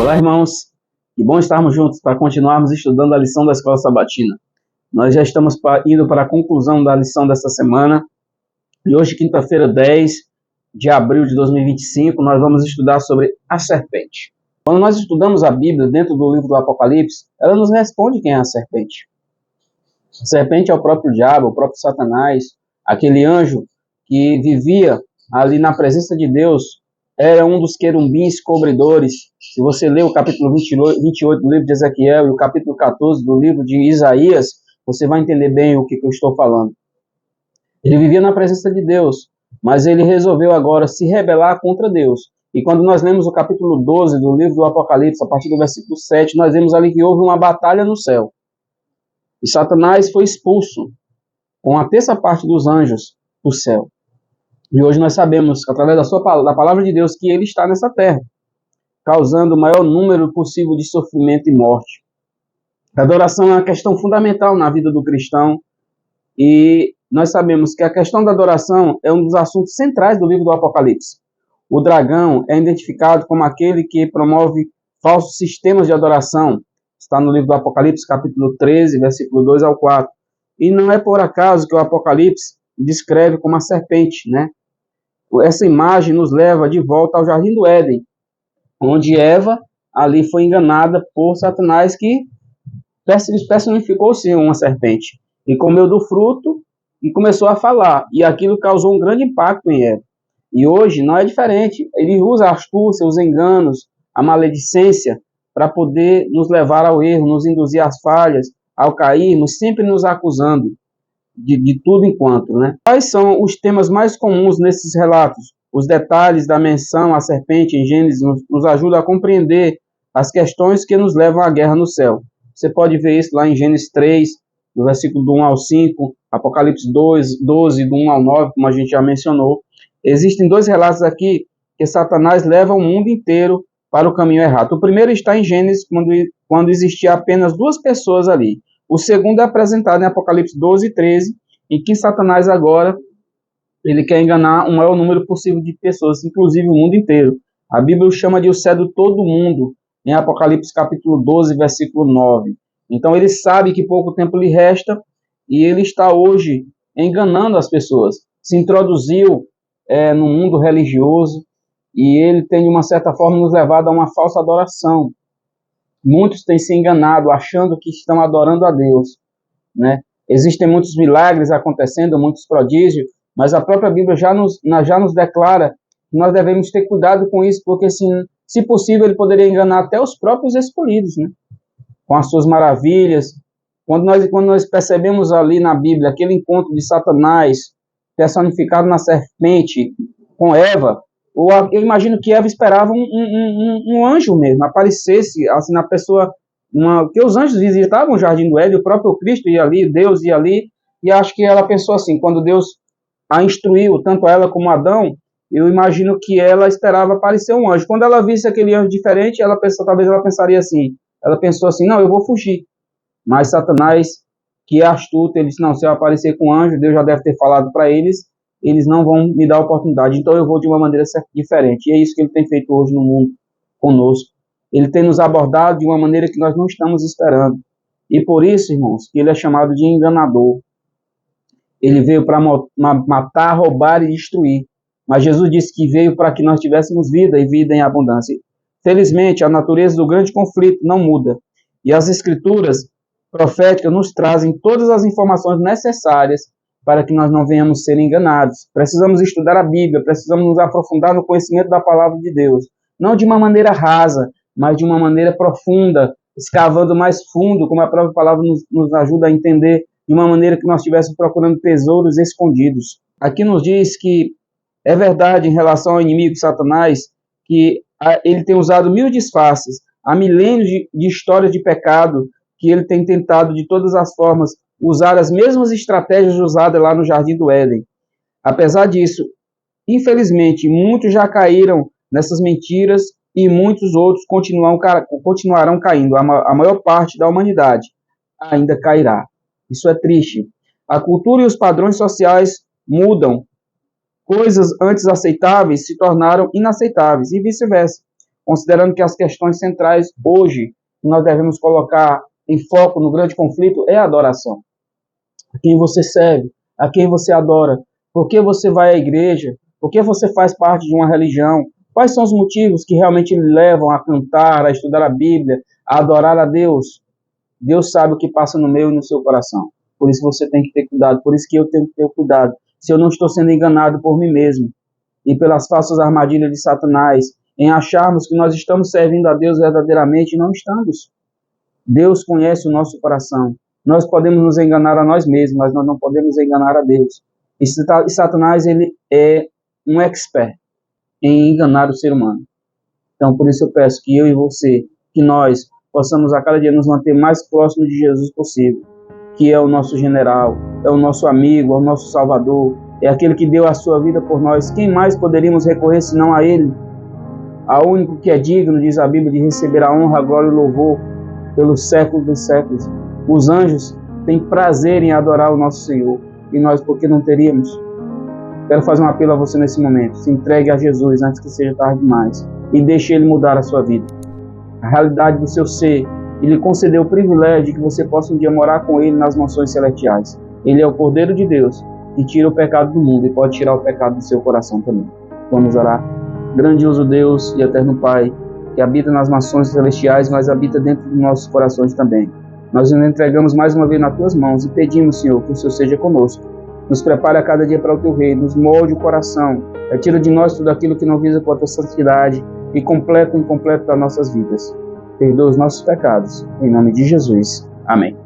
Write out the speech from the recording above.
Olá, irmãos. Que bom estarmos juntos para continuarmos estudando a lição da Escola Sabatina. Nós já estamos indo para a conclusão da lição dessa semana. E hoje, quinta-feira, 10 de abril de 2025, nós vamos estudar sobre a serpente. Quando nós estudamos a Bíblia dentro do livro do Apocalipse, ela nos responde quem é a serpente. A serpente é o próprio diabo, o próprio Satanás, aquele anjo que vivia ali na presença de Deus, era um dos querubins cobridores. Se você ler o capítulo 28 do livro de Ezequiel e o capítulo 14 do livro de Isaías, você vai entender bem o que eu estou falando. Ele vivia na presença de Deus, mas ele resolveu agora se rebelar contra Deus. E quando nós lemos o capítulo 12 do livro do Apocalipse, a partir do versículo 7, nós vemos ali que houve uma batalha no céu. E Satanás foi expulso com a terça parte dos anjos do céu. E hoje nós sabemos, através da palavra de Deus, que ele está nessa terra, causando o maior número possível de sofrimento e morte. A adoração é uma questão fundamental na vida do cristão, e nós sabemos que a questão da adoração é um dos assuntos centrais do livro do Apocalipse. O dragão é identificado como aquele que promove falsos sistemas de adoração. Está no livro do Apocalipse, capítulo 13, versículo 2 ao 4. E não é por acaso que o Apocalipse descreve como a serpente, né? Essa imagem nos leva de volta ao Jardim do Éden, onde Eva ali foi enganada por Satanás, que personificou-se uma serpente, e comeu do fruto e começou a falar, e aquilo causou um grande impacto em Eva. E hoje não é diferente, ele usa a astúcia, os enganos, a maledicência, para poder nos levar ao erro, nos induzir às falhas, ao cairmos, sempre nos acusando de tudo enquanto, né? Quais são os temas mais comuns nesses relatos? Os detalhes da menção à serpente em Gênesis nos ajudam a compreender as questões que nos levam à guerra no céu. Você pode ver isso lá em Gênesis 3, do versículo do 1 ao 5, Apocalipse 2, 12, do 1 ao 9, como a gente já mencionou. Existem dois relatos aqui que Satanás leva o mundo inteiro para o caminho errado. O primeiro está em Gênesis, quando existia apenas duas pessoas ali. O segundo é apresentado em Apocalipse 12 e 13, em que Satanás agora ele quer enganar o maior número possível de pessoas, inclusive o mundo inteiro. A Bíblia o chama de o céu de todo mundo, em Apocalipse capítulo 12, versículo 9. Então ele sabe que pouco tempo lhe resta e ele está hoje enganando as pessoas. Se introduziu no mundo religioso e ele tem, de uma certa forma, nos levado a uma falsa adoração. Muitos têm se enganado, achando que estão adorando a Deus, né? Existem muitos milagres acontecendo, muitos prodígios, mas a própria Bíblia já nos declara que nós devemos ter cuidado com isso, porque, se possível, ele poderia enganar até os próprios escolhidos, né? Com as suas maravilhas. Quando nós percebemos ali na Bíblia aquele encontro de Satanás personificado na serpente com Eva, eu imagino que Eva esperava um anjo mesmo, aparecesse assim na pessoa, que os anjos visitavam o Jardim do Éden, o próprio Cristo ia ali, Deus ia ali, e acho que ela pensou assim, quando Deus a instruiu, tanto ela como Adão, eu imagino que ela esperava aparecer um anjo. Quando ela visse aquele anjo diferente, talvez ela pensaria assim, ela pensou assim, não, eu vou fugir. Mas Satanás, que é astuto, ele disse, não, se eu aparecer com um anjo, Deus já deve ter falado para eles não vão me dar oportunidade, então eu vou de uma maneira diferente. E é isso que ele tem feito hoje no mundo conosco. Ele tem nos abordado de uma maneira que nós não estamos esperando. E por isso, irmãos, que ele é chamado de enganador. Ele veio para matar, roubar e destruir. Mas Jesus disse que veio para que nós tivéssemos vida e vida em abundância. Felizmente, a natureza do grande conflito não muda. E as escrituras proféticas nos trazem todas as informações necessárias para que nós não venhamos ser enganados. Precisamos estudar a Bíblia, precisamos nos aprofundar no conhecimento da palavra de Deus. Não de uma maneira rasa, mas de uma maneira profunda, escavando mais fundo, como a própria palavra nos ajuda a entender, de uma maneira que nós estivéssemos procurando tesouros escondidos. Aqui nos diz que é verdade em relação ao inimigo Satanás, que ele tem usado 1000 disfarces, há milênios de histórias de pecado, que ele tem tentado de todas as formas usar as mesmas estratégias usadas lá no Jardim do Éden. Apesar disso, infelizmente, muitos já caíram nessas mentiras e muitos outros continuarão caindo. A maior parte da humanidade ainda cairá. Isso é triste. A cultura e os padrões sociais mudam. Coisas antes aceitáveis se tornaram inaceitáveis e vice-versa. considerando que as questões centrais hoje que nós devemos colocar em foco no grande conflito é a adoração. A quem você serve, a quem você adora, por que você vai à igreja, por que você faz parte de uma religião, quais são os motivos que realmente lhe levam a cantar, a estudar a Bíblia, a adorar a Deus. Deus sabe o que passa no meu e no seu coração. Por isso você tem que ter cuidado, por isso que eu tenho que ter cuidado. Se eu não estou sendo enganado por mim mesmo e pelas falsas armadilhas de Satanás, em acharmos que nós estamos servindo a Deus verdadeiramente, não estamos. Deus conhece o nosso coração. Nós podemos nos enganar a nós mesmos, mas nós não podemos enganar a Deus. E Satanás, ele é um expert em enganar o ser humano. Então, por isso eu peço que eu e você, que nós possamos a cada dia nos manter mais próximos de Jesus possível, que é o nosso general, é o nosso amigo, é o nosso salvador, é aquele que deu a sua vida por nós. Quem mais poderíamos recorrer senão a ele? Ao único que é digno, diz a Bíblia, de receber a honra, a glória e o louvor pelos séculos dos séculos. Os anjos têm prazer em adorar o nosso Senhor. E nós, por que não teríamos? Quero fazer um apelo a você nesse momento. Se entregue a Jesus antes que seja tarde demais. E deixe Ele mudar a sua vida. A realidade do seu ser. E lhe concedeu o privilégio de que você possa um dia morar com Ele nas mansões celestiais. Ele é o Cordeiro de Deus que tira o pecado do mundo e pode tirar o pecado do seu coração também. Vamos orar. Grandioso Deus e eterno Pai, que habita nas mansões celestiais, mas habita dentro dos nossos corações também. Nós nos entregamos mais uma vez nas Tuas mãos e pedimos, Senhor, que o Senhor seja conosco. Nos prepare a cada dia para o Teu reino, nos molde o coração, retira de nós tudo aquilo que não visa com a Tua santidade e completa o incompleto das nossas vidas. Perdoa os nossos pecados. Em nome de Jesus. Amém.